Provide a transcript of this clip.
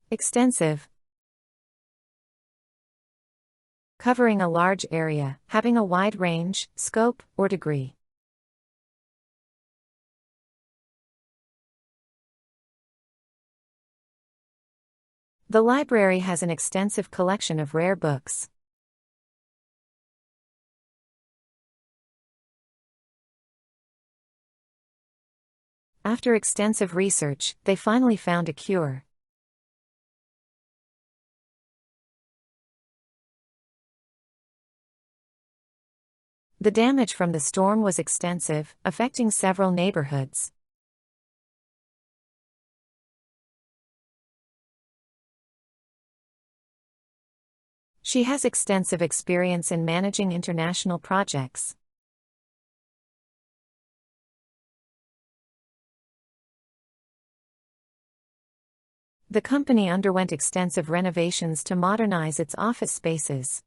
Extensive. Covering a large area, having a wide range, scope, or degree. The library has an extensive collection of rare books. After extensive research, they finally found a cure. The damage from the storm was extensive, affecting several neighborhoods. She has extensive experience in managing international projects. The company underwent extensive renovations to modernize its office spaces.